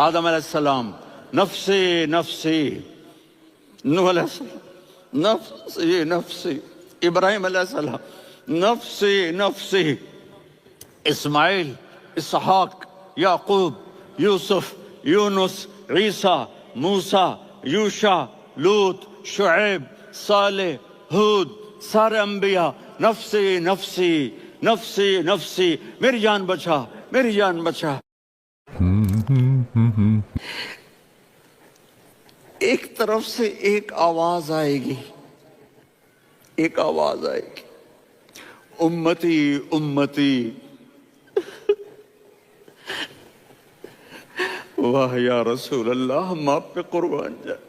آدم علیہ السلام نفسی نفسی، نوح علیہ السلام نفسی نفسی، ابراہیم علیہ السلام نفسی نفسی، اسماعیل، اسحاق، یعقوب، یوسف، یونس، عیسیٰ، موسیٰ، یوشع، لوط، شعیب، صالح، ہود، سارے انبیاء نفسی نفسی نفسی نفسی، میری جان بچا، میری جان بچا۔ ایک طرف سے ایک آواز آئے گی، ایک آواز آئے گی، امتی امتی۔ واہ یا رسول اللہ، ہم آپ پہ قربان جائیں۔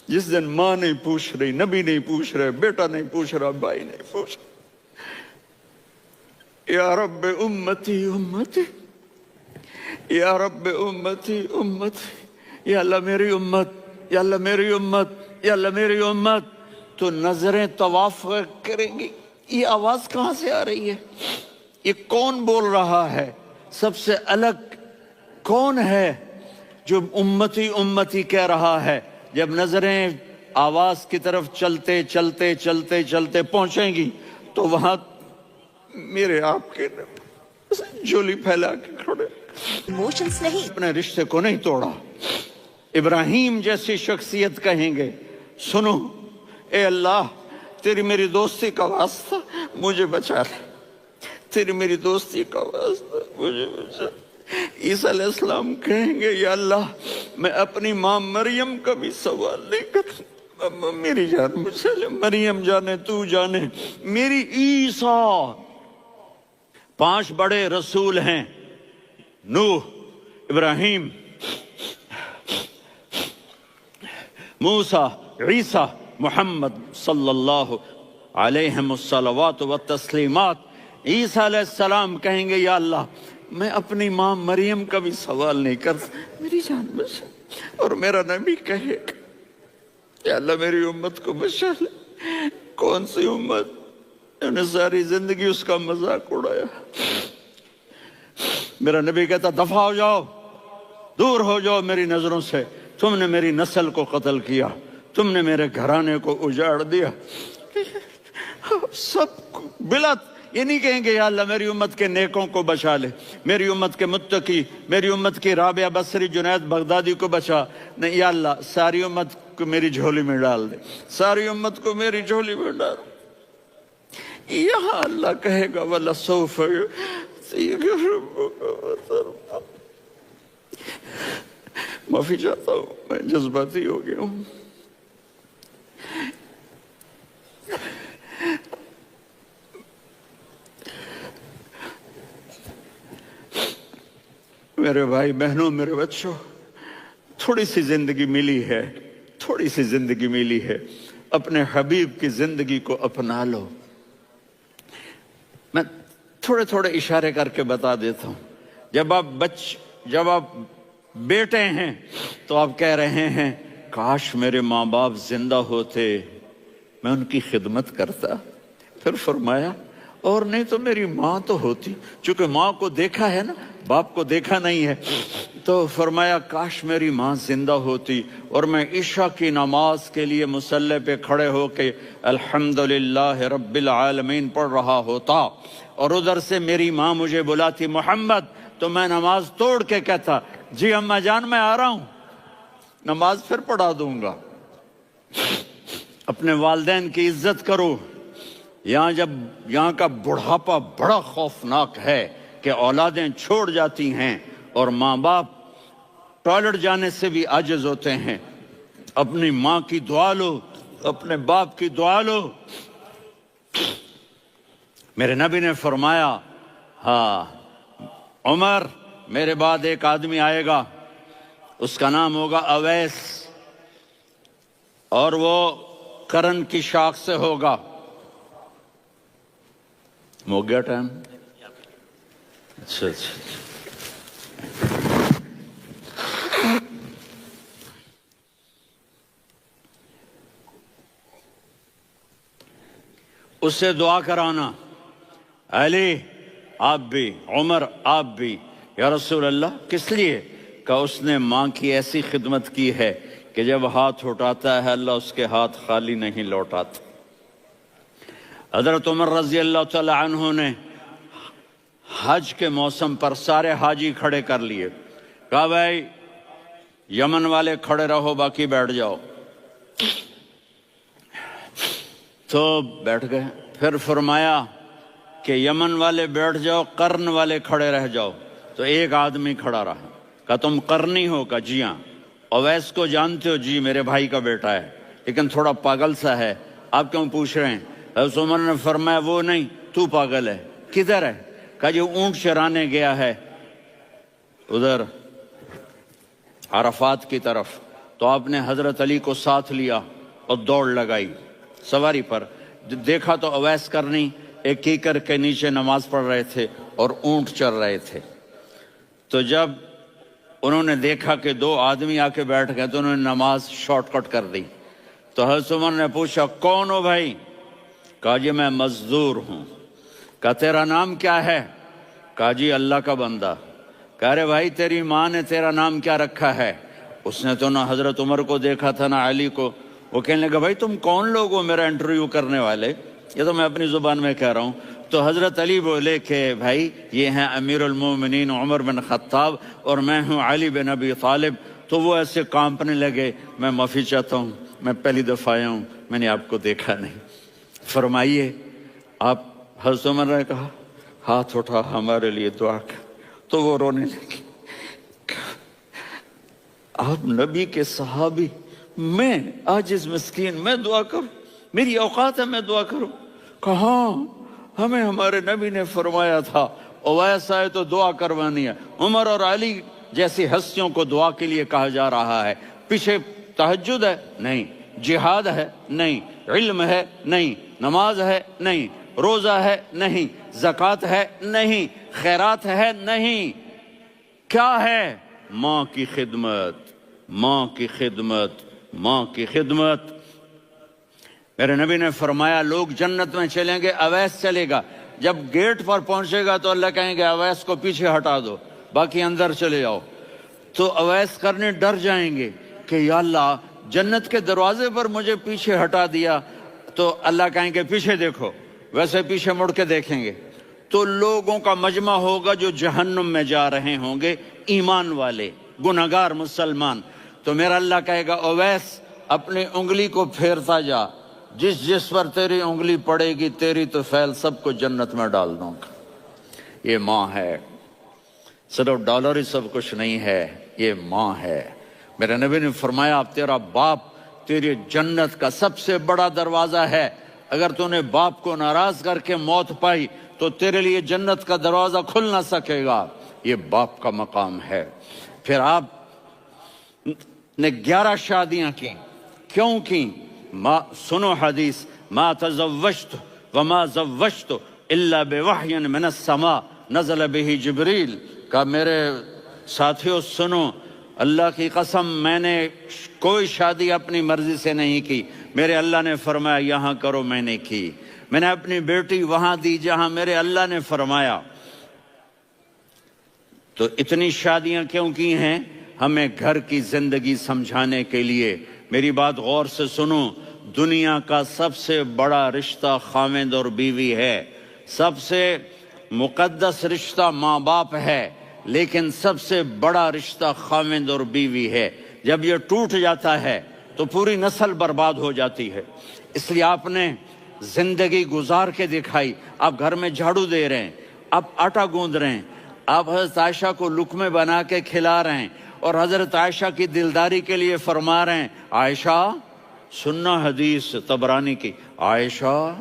جس دن ماں نہیں پوچھ رہی، نبی نہیں پوچھ رہے، بیٹا نہیں پوچھ رہا، بھائی نہیں پوچھ رہا، یا رب امتی امتی، یا رب امتی امتی، یا اللہ میری امت، یا اللہ میری امت، یا اللہ میری امت۔ تو نظریں طواف کریں گی، یہ آواز کہاں سے آ رہی ہے؟ یہ کون بول رہا ہے؟ سب سے الگ کون ہے جو امتی امتی کہہ رہا ہے؟ جب نظریں آواز کی طرف چلتے چلتے چلتے چلتے پہنچیں گی تو وہاں میرے آپ کے جھولی پھیلا کے کھڑے، ایموشنز نہیں، اپنے رشتے کو نہیں توڑا۔ ابراہیم جیسی شخصیت کہیں گے سنو اے اللہ، تیری میری دوستی کا واسطہ مجھے بچا لے، تیری میری دوستی کا واسطہ مجھے بچا لے۔ عیسیٰ علیہ السلام کہیں گے یا اللہ، میں اپنی ماں مریم کا بھی سوال نہیں کرتا، میری جان بچا لے، مریم جانے تو جانے میری عیسیٰ۔ 5 بڑے رسول ہیں، نوح، ابراہیم، موسیٰ، عیسیٰ، محمد صلی اللہ علیہ الصلوات والتسلیمات۔ عیسیٰ علیہ السلام کہیں گے یا اللہ، میں اپنی ماں مریم کا بھی سوال نہیں کرتا، میری جان بچا۔ اور میرا نبی کہے گا یا اللہ میری امت کو بچا لے۔ کون سی امت؟ انہوں نے ساری زندگی اس کا مذاق اڑایا۔ میرا نبی کہتا دفع ہو جاؤ، دور ہو جاؤ میری نظروں سے، تم نے میری نسل کو قتل کیا، تم نے میرے گھرانے کو اجاڑ دیا۔ سب کو بلا یہ نہیں کہیں گے یا اللہ میری امت کے نیکوں کو بچا لے، میری امت کے متقی، میری امت کی رابعہ بصری، جنید بغدادی کو بچا، نہیں یا اللہ ساری امت کو میری جھولی میں ڈال دے، ساری امت کو میری جھولی میں ڈال۔ یہاں اللہ کہے گا وَلَسَوْفَ يُعْطِيكَ رَبُّكَ فَتَرْضَىٰ۔ معافی چاہتا ہوں، میں جذباتی ہو گیا ہوں۔ میرے بھائی بہنوں، میرے بچوں، تھوڑی سی زندگی ملی ہے، تھوڑی سی زندگی ملی ہے، اپنے حبیب کی زندگی کو اپنا لو۔ میں تھوڑے تھوڑے اشارے کر کے بتا دیتا ہوں۔ جب آپ بیٹے ہیں تو آپ کہہ رہے ہیں کاش میرے ماں باپ زندہ ہوتے، میں ان کی خدمت کرتا۔ پھر فرمایا اور نہیں تو میری ماں تو ہوتی، چونکہ ماں کو دیکھا ہے نا، باپ کو دیکھا نہیں ہے، تو فرمایا کاش میری ماں زندہ ہوتی اور میں عشاء کی نماز کے لیے مصلی پہ کھڑے ہو کے الحمدللہ رب العالمین پڑھ رہا ہوتا، اور ادھر سے میری ماں مجھے بلاتی محمد، تو میں نماز توڑ کے کہتا جی اماں جان میں آ رہا ہوں، نماز پھر پڑھا دوں گا۔ اپنے والدین کی عزت کرو۔ یہاں کا بڑھاپا بڑا خوفناک ہے کہ اولادیں چھوڑ جاتی ہیں اور ماں باپ ٹوائلٹ جانے سے بھی عاجز ہوتے ہیں۔ اپنی ماں کی دعا لو، اپنے باپ کی دعا لو۔ میرے نبی نے فرمایا ہاں عمر، میرے بعد ایک آدمی آئے گا، اس کا نام ہوگا اویس، اور وہ کرن کی شاخ سے ہوگا۔ ہو گیا ٹائم؟ اچھا اس سے دعا کرانا، علی آپ بھی، عمر آپ بھی۔ یا رسول اللہ کس لیے؟ کہ اس نے ماں کی ایسی خدمت کی ہے کہ جب ہاتھ اٹھاتا ہے اللہ اس کے ہاتھ خالی نہیں لوٹاتا۔ حضرت عمر رضی اللہ تعالی عنہ نے حج کے موسم پر سارے حاجی کھڑے کر لیے، کہا بھائی یمن والے کھڑے رہو باقی بیٹھ جاؤ، تو بیٹھ گئے۔ پھر فرمایا کہ یمن والے بیٹھ جاؤ، قرن والے کھڑے رہ جاؤ، تو ایک آدمی کھڑا رہا، کہا تم قرنی ہو؟ کہا جی ہاں۔ اویس کو جانتے ہو؟ جی میرے بھائی کا بیٹا ہے لیکن تھوڑا پاگل سا ہے، آپ کیوں پوچھ رہے ہیں؟ حضرت عمر نے فرمایا وہ نہیں، تو پاگل ہے۔ کدھر ہے؟ کہا جی اونٹ چرانے گیا ہے ادھر عرفات کی طرف۔ تو آپ نے حضرت علی کو ساتھ لیا اور دوڑ لگائی سواری پر، دیکھا تو اویس کرنی ایک کیکر کے نیچے نماز پڑھ رہے تھے اور اونٹ چر رہے تھے۔ تو جب انہوں نے دیکھا کہ دو آدمی آ کے بیٹھ گئے تو انہوں نے نماز شارٹ کٹ کر دی۔ تو حضرت عمر نے پوچھا کون ہو بھائی؟ کہا جی میں مزدور ہوں۔ کہا تیرا نام کیا ہے؟ کہا جی اللہ کا بندہ۔ کہا رے بھائی تیری ماں نے تیرا نام کیا رکھا ہے؟ اس نے تو نہ حضرت عمر کو دیکھا تھا نہ علی کو۔ وہ کہنے لگا بھائی تم کون لوگ ہو میرا انٹرویو کرنے والے؟ یہ تو میں اپنی زبان میں کہہ رہا ہوں۔ تو حضرت علی بولے کہ بھائی یہ ہیں امیر المومنین عمر بن خطاب اور میں ہوں علی بن ابی طالب۔ تو وہ ایسے کانپنے لگے، میں معافی چاہتا ہوں، میں پہلی دفعہ آیا ہوں، میں نے آپ کو دیکھا نہیں، فرمائیے آپ۔ حضرت عمر نے کہا ہاتھ اٹھا ہمارے لیے دعا کر۔ تو وہ رونے لگی، آپ نبی کے صحابی، میں عاجز مسکین میں دعا کروں؟ میری اوقات ہے میں دعا کروں؟ کہاں، ہمیں ہمارے نبی نے فرمایا تھا اویس آئے تو دعا کروانی ہے۔ عمر اور علی جیسی ہستیوں کو دعا کے لیے کہا جا رہا ہے۔ پیچھے تہجد ہے؟ نہیں۔ جہاد ہے؟ نہیں۔ علم ہے؟ نہیں۔ نماز ہے؟ نہیں۔ روزہ ہے؟ نہیں۔ زکوٰۃ ہے؟ نہیں۔ خیرات ہے؟ نہیں۔ کیا ہے؟ ماں کی خدمت، ماں کی خدمت، ماں کی خدمت۔ میرے نبی نے فرمایا لوگ جنت میں چلیں گے، اویس چلے گا، جب گیٹ پر پہنچے گا تو اللہ کہیں گے اویس کو پیچھے ہٹا دو، باقی اندر چلے جاؤ۔ تو اویس کرنے ڈر جائیں گے کہ یا اللہ جنت کے دروازے پر مجھے پیچھے ہٹا دیا، تو اللہ کہیں گے پیچھے دیکھو، ویسے پیچھے مڑ کے دیکھیں گے تو لوگوں کا مجمع ہوگا جو جہنم میں جا رہے ہوں گے، ایمان والے، گنہگار مسلمان۔ تو میرا اللہ کہے گا اویس اپنی انگلی کو پھیرتا جا، جس جس پر تیری انگلی پڑے گی تیری تو فیل سب کو جنت میں ڈال دوں گا۔ یہ ماں ہے، صرف ڈالر ہی سب کچھ نہیں ہے، یہ ماں ہے۔ میرے نبی نے فرمایا اب تیرا باپ تیری جنت کا سب سے بڑا دروازہ ہے، اگر تو نے باپ کو ناراض کر کے موت پائی تو تیرے لیے جنت کا دروازہ کھل نہ سکے گا، یہ باپ کا مقام ہے۔ پھر آپ نے 11 شادیاں کی، کیوں کی؟ سنو حدیث، ما تزوجت وما زوجت الا بوحی من السماء نزل به جبریل۔ کہا میرے ساتھیوں سنو، اللہ کی قسم میں نے کوئی شادی اپنی مرضی سے نہیں کی، میرے اللہ نے فرمایا یہاں کرو، میں نے کی۔ میں نے اپنی بیٹی وہاں دی جہاں میرے اللہ نے فرمایا۔ تو اتنی شادیاں کیوں کی ہیں؟ ہمیں گھر کی زندگی سمجھانے کے لیے۔ میری بات غور سے سنو، دنیا کا سب سے بڑا رشتہ خاوند اور بیوی ہے، سب سے مقدس رشتہ ماں باپ ہے، لیکن سب سے بڑا رشتہ خاوند اور بیوی ہے۔ جب یہ ٹوٹ جاتا ہے تو پوری نسل برباد ہو جاتی ہے۔ اس لیے آپ نے زندگی گزار کے دکھائی۔ آپ گھر میں جھاڑو دے رہے ہیں، آپ آٹا گوندھ رہے ہیں، آپ حضرت عائشہ کو لقمے بنا کے کھلا رہے ہیں اور حضرت عائشہ کی دلداری کے لیے فرما رہے ہیں عائشہ سننا حدیث طبرانی کی، عائشہ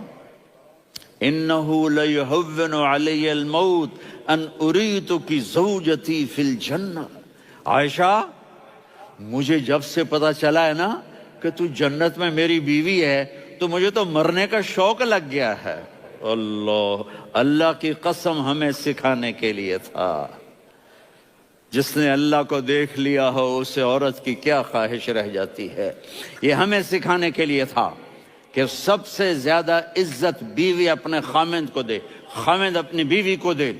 انہو لیہون علی الموت ان اریتک زوجتی فی الجنہ۔ عائشہ مجھے جب سے پتا چلا ہے نا کہ تو جنت میں میری بیوی ہے تو مجھے تو مرنے کا شوق لگ گیا ہے۔ اللہ کی قسم ہمیں سکھانے کے لیے تھا۔ جس نے اللہ کو دیکھ لیا ہو اسے عورت کی کیا خواہش رہ جاتی ہے۔ یہ ہمیں سکھانے کے لیے تھا کہ سب سے زیادہ عزت بیوی اپنے خاوند کو دے، خاوند اپنی بیوی کو دے۔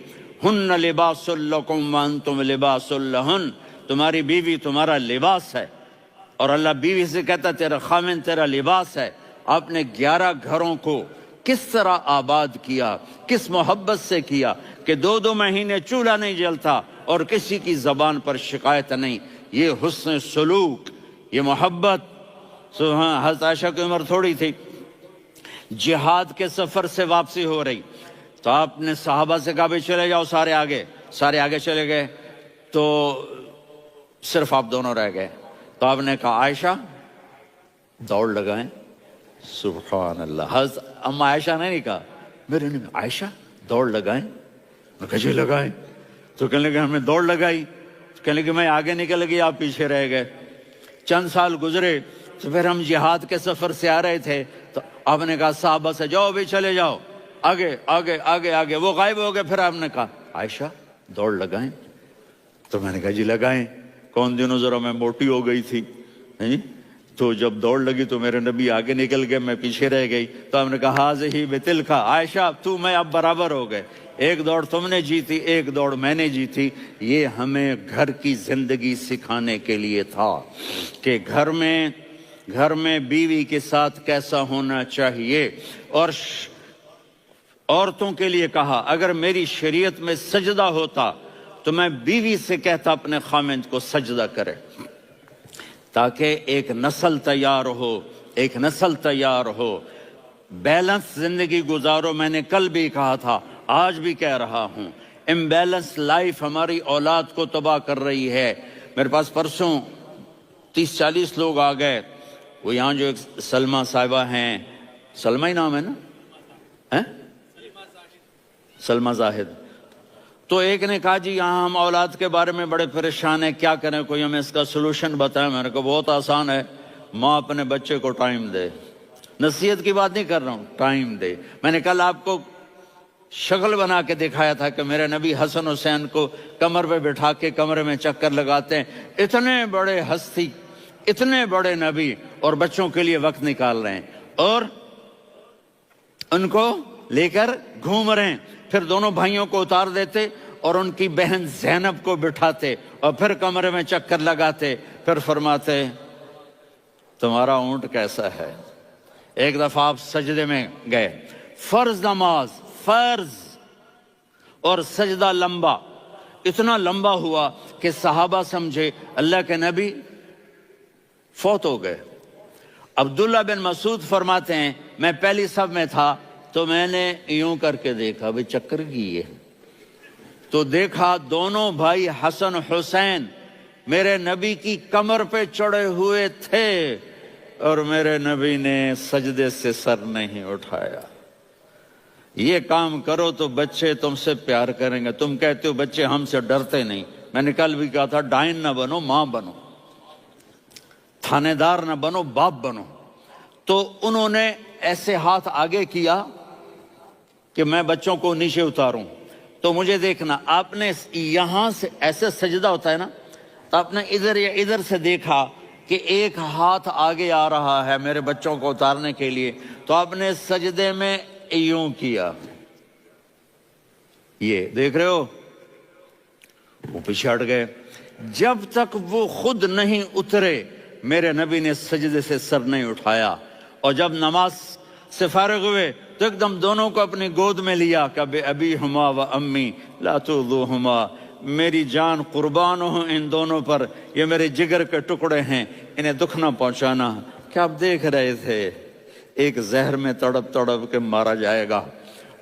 ہن لباس لکم وانتم لباس لہن، تمہاری بیوی تمہارا لباس ہے، اور اللہ بیوی سے کہتا تیرا خامن تیرا لباس ہے۔ آپ نے 11 گھروں کو کس طرح آباد کیا، کس محبت سے کیا کہ 2 مہینے چولہا نہیں جلتا اور کسی کی زبان پر شکایت نہیں۔ یہ حسن سلوک، یہ محبت۔ حضرت عائشہ کی عمر تھوڑی تھی، جہاد کے سفر سے واپسی ہو رہی، تو آپ نے صحابہ سے کہا بھی چلے جاؤ سارے آگے چلے گئے، تو صرف آپ دونوں رہ گئے۔ تو آپ نے کہا عائشہ دوڑ لگائیں۔ سبحان اللہ، حضرت اما عائشہ نے نہیں کہا، میرے نے عائشہ دوڑ لگائیں، میں کہا جی لگائیں۔ تو کہنے لگے ہم نے دوڑ لگائی، کہنے لگے میں آگے نکل گئی آپ پیچھے رہ گئے۔ چند سال گزرے تو پھر ہم جہاد کے سفر سے آ رہے تھے، تو آپ نے کہا صحابہ سے جاؤ بھی چلے جاؤ آگے آگے آگے آگے، وہ غائب ہو گئے۔ پھر آپ نے کہا عائشہ دوڑ لگائیں، تو میں نے کہا جی لگائیں۔ کون دنوں ذرا میں موٹی ہو گئی تھی، تو جب دوڑ لگی تو میرے نبی آگے نکل گئے، میں پیچھے رہ گئی۔ تو ہم نے کہا ہاذہ بتلک، عائشہ تو میں اب برابر ہو گئے، ایک دوڑ تم نے جیتی ایک دوڑ میں نے جیتی۔ یہ ہمیں گھر کی زندگی سکھانے کے لیے تھا کہ گھر میں بیوی کے ساتھ کیسا ہونا چاہیے۔ اور عورتوں کے لیے کہا اگر میری شریعت میں سجدہ ہوتا تو میں بیوی سے کہتا اپنے خامند کو سجدہ کرے، تاکہ ایک نسل تیار ہو، بیلنس زندگی گزارو۔ میں نے کل بھی کہا تھا، آج بھی کہہ رہا ہوں، امبیلنس لائف ہماری اولاد کو تباہ کر رہی ہے۔ میرے پاس پرسوں 30-40 لوگ آ گئے، وہ یہاں جو ایک سلمہ صاحبہ ہیں، سلمہ ہی نام ہے نا، سلمہ زاہد، تو ایک نے کہا جی یہاں ہم اولاد کے بارے میں بڑے پریشان ہیں، کیا کریں، کوئی ہمیں اس کا سلوشن بتائیں۔ میں نے کہا بہت آسان ہے، ماں اپنے بچے کو ٹائم دے، نصیحت کی بات نہیں کر رہا ہوں، ٹائم دے۔ میں نے کل آپ کو شکل بنا کے دکھایا تھا کہ میرے نبی حسن حسین کو کمر پہ بٹھا کے کمرے میں چکر لگاتے ہیں۔ اتنے بڑے ہستی، اتنے بڑے نبی، اور بچوں کے لیے وقت نکال رہے ہیں اور ان کو لے کر گھوم رہے ہیں۔ پھر دونوں بھائیوں کو اتار دیتے اور ان کی بہن زینب کو بٹھاتے اور پھر کمرے میں چکر لگاتے، پھر فرماتے تمہارا اونٹ کیسا ہے۔ ایک دفعہ آپ سجدے میں گئے، فرض نماز، فرض، اور سجدہ لمبا، اتنا لمبا ہوا کہ صحابہ سمجھے اللہ کے نبی فوت ہو گئے۔ عبداللہ بن مسعود فرماتے ہیں میں پہلی صف میں تھا تو میں نے یوں کر کے دیکھا بھی چکر کیے، تو دیکھا دونوں بھائی حسن حسین میرے نبی کی کمر پہ چڑھے ہوئے تھے اور میرے نبی نے سجدے سے سر نہیں اٹھایا۔ یہ کام کرو تو بچے تم سے پیار کریں گے۔ تم کہتے ہو بچے ہم سے ڈرتے نہیں، میں نے کل بھی کہا تھا ڈائن نہ بنو، ماں بنو، تھانے دار نہ بنو، باپ بنو۔ تو انہوں نے ایسے ہاتھ آگے کیا کہ میں بچوں کو نیچے اتاروں، تو مجھے دیکھنا، آپ نے یہاں سے ایسے سجدہ ہوتا ہے نا، تو آپ نے ادھر یا ادھر سے دیکھا کہ ایک ہاتھ آگے آ رہا ہے میرے بچوں کو اتارنے کے لیے، تو آپ نے سجدے میں یوں کیا، یہ دیکھ رہے ہو، وہ پیچھے ہٹ گئے۔ جب تک وہ خود نہیں اترے میرے نبی نے سجدے سے سر نہیں اٹھایا۔ اور جب نماز سے فارغ ہوئے تو ایک دم دونوں کو اپنی گود میں لیا کہ بے ابی ہما و امی لا تؤذوہما، میری جان قربان ہو ان دونوں پر، یہ میرے جگر کے ٹکڑے ہیں، انہیں دکھ نہ پہنچانا۔ کیا آپ دیکھ رہے تھے ایک زہر میں تڑپ تڑپ کے مارا جائے گا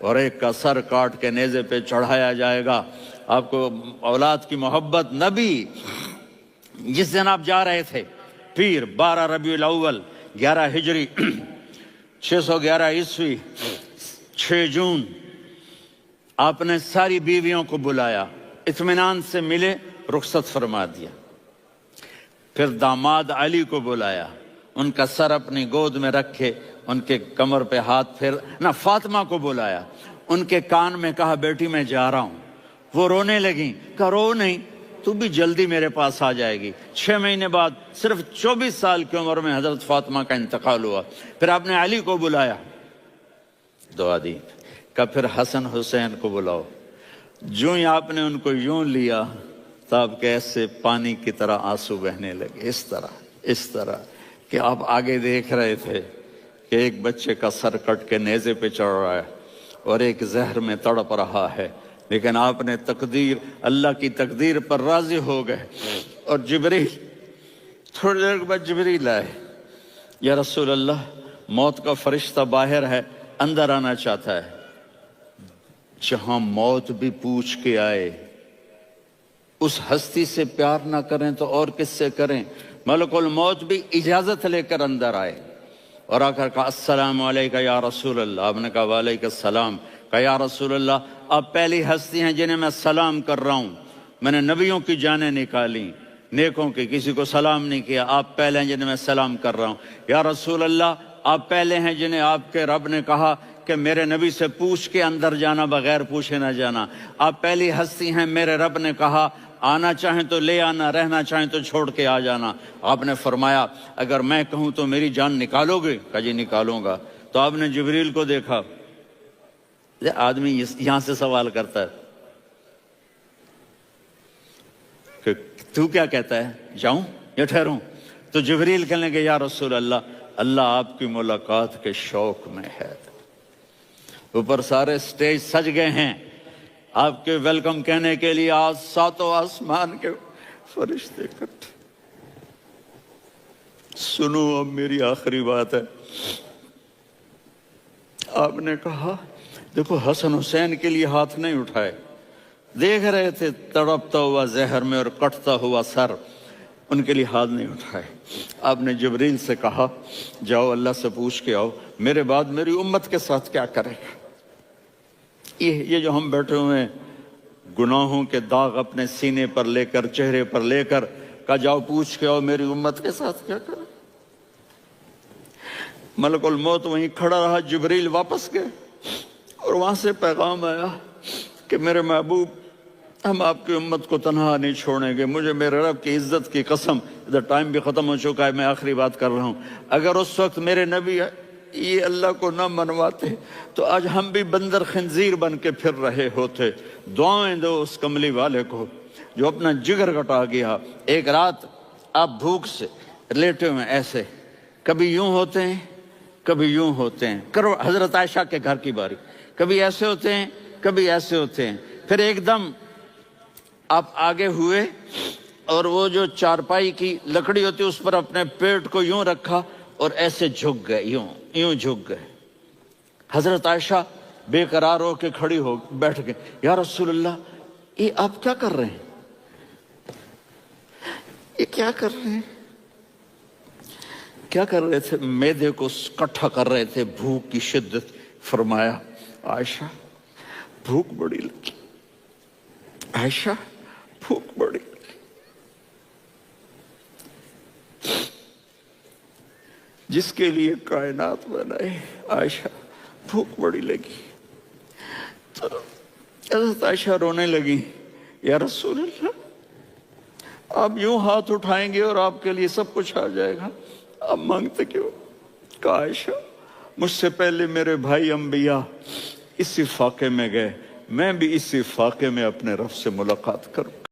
اور ایک کا سر کاٹ کے نیزے پہ چڑھایا جائے گا۔ آپ کو اولاد کی محبت، نبی جس دن آپ جا رہے تھے پیر 12 ربیع الاول 11 ہجری 611 عیسوی 6 جون، آپ نے ساری بیویوں کو بلایا، اطمینان سے ملے، رخصت فرما دیا۔ پھر داماد علی کو بلایا، ان کا سر اپنی گود میں رکھے، ان کے کمر پہ ہاتھ پھر نہ، فاطمہ کو بلایا، ان کے کان میں کہا بیٹی میں جا رہا ہوں۔ وہ رونے لگیں، کہا رو نہیں، تو بھی جلدی میرے پاس آ جائے گی۔ 6 مہینے بعد صرف 24 سال کی عمر میں حضرت فاطمہ کا انتقال ہوا۔ پھر آپ نے علی کو بلایا، دعا دی، کہا پھر حسن حسین کو بلاؤ۔ جو ہی آپ نے ان کو یوں لیا تو آپ کے ایسے پانی کی طرح آنسو بہنے لگے، اس طرح کہ آپ آگے دیکھ رہے تھے کہ ایک بچے کا سر کٹ کے نیزے پہ چڑھ رہا ہے اور ایک زہر میں تڑپ رہا ہے، لیکن آپ نے اللہ کی تقدیر پر راضی ہو گئے۔ اور جبریل تھوڑی دیر کے بعد جبریل آئے، یا رسول اللہ موت کا فرشتہ باہر ہے، اندر آنا چاہتا ہے۔ جہاں موت بھی پوچھ کے آئے، اس ہستی سے پیار نہ کریں تو اور کس سے کریں؟ ملک الموت بھی اجازت لے کر اندر آئے اور آ کر کہا السلام علیکہ یا رسول اللہ۔ آپ نے کہا وعلیکم السلام۔ کہا یا رسول اللہ آپ پہلی ہستی ہیں جنہیں میں سلام کر رہا ہوں، میں نے نبیوں کی جانیں نکالی، نیکوں کی، کسی کو سلام نہیں کیا، آپ پہلے ہیں جنہیں میں سلام کر رہا ہوں۔ یا رسول اللہ آپ پہلے ہیں جنہیں آپ کے رب نے کہا کہ میرے نبی سے پوچھ کے اندر جانا، بغیر پوچھے نہ جانا۔ آپ پہلی ہستی ہیں، میرے رب نے کہا آنا چاہیں تو لے آنا، رہنا چاہیں تو چھوڑ کے آ جانا۔ آپ نے فرمایا اگر میں کہوں تو میری جان نکالو گے؟ کہا جی نکالوں گا۔ تو آپ نے جبریل کو دیکھا، آدمی یہاں سے سوال کرتا ہے کہ تو کیا کہتا ہے، جاؤں یا ٹھہروں؟ تو جبریل کہنے لگے یا رسول اللہ، اللہ آپ کی ملاقات کے شوق میں ہے۔ اوپر سارے سٹیج سج گئے ہیں آپ کے ویلکم کہنے کے لیے، آج ساتوں آسمان کے فرشتے اکٹھے۔ سنو اب میری آخری بات ہے۔ آپ نے کہا دیکھو حسن حسین کے لیے ہاتھ نہیں اٹھائے، دیکھ رہے تھے تڑپتا ہوا زہر میں اور کٹتا ہوا سر، ان کے لیے ہاتھ نہیں اٹھائے۔ آپ نے جبریل سے کہا جاؤ اللہ سے پوچھ کے آؤ میرے بعد میری امت کے ساتھ کیا کرے گا۔ یہ جو ہم بیٹھے ہوئے ہیں گناہوں کے داغ اپنے سینے پر لے کر، چہرے پر لے کر، کہا جاؤ پوچھ کے آؤ میری امت کے ساتھ کیا کرے۔ ملک الموت وہیں کھڑا رہا، جبریل واپس گئے اور وہاں سے پیغام آیا کہ میرے محبوب ہم آپ کی امت کو تنہا نہیں چھوڑیں گے، مجھے میرے رب کی عزت کی قسم، ادھر ٹائم بھی ختم ہو چکا ہے، میں آخری بات کر رہا ہوں، اگر اس وقت میرے نبی یہ اللہ کو نہ منواتے تو آج ہم بھی بندر خنزیر بن کے پھر رہے ہوتے۔ دعائیں دو اس کملی والے کو جو اپنا جگر کٹا گیا۔ ایک رات آپ بھوک سے لیٹے ہوئے ایسے، کبھی یوں ہوتے ہیں کبھی یوں ہوتے ہیں، کرو حضرت عائشہ کے گھر کی باری، کبھی ایسے ہوتے ہیں کبھی ایسے ہوتے ہیں، پھر ایک دم آپ آگے ہوئے اور وہ جو چارپائی کی لکڑی ہوتی اس پر اپنے پیٹ کو یوں رکھا اور ایسے جھک گئے، یوں جھک گئے۔ حضرت عائشہ بے قرار ہو کے کھڑی ہو بیٹھ گئے، یا رسول اللہ یہ آپ کیا کر رہے ہیں، یہ کیا کر رہے ہیں؟ کیا کر رہے تھے؟ معدے کو کٹھا کر رہے تھے، بھوک کی شدت۔ فرمایا عائشہ بھوک بڑی لگی، عائشہ بھوک بڑی لگی۔ جس کے لیے کائنات بنائے عائشہ بھوک بڑی لگی۔ تو حضرت عائشہ رونے لگی، یا رسول اللہ آپ یوں ہاتھ اٹھائیں گے اور آپ کے لیے سب کچھ آ جائے گا، آپ مانگتے کیوں؟ کہا عائشہ مجھ سے پہلے میرے بھائی انبیاء اسی فاقے میں گئے، میں بھی اسی فاقے میں اپنے رب سے ملاقات کروں۔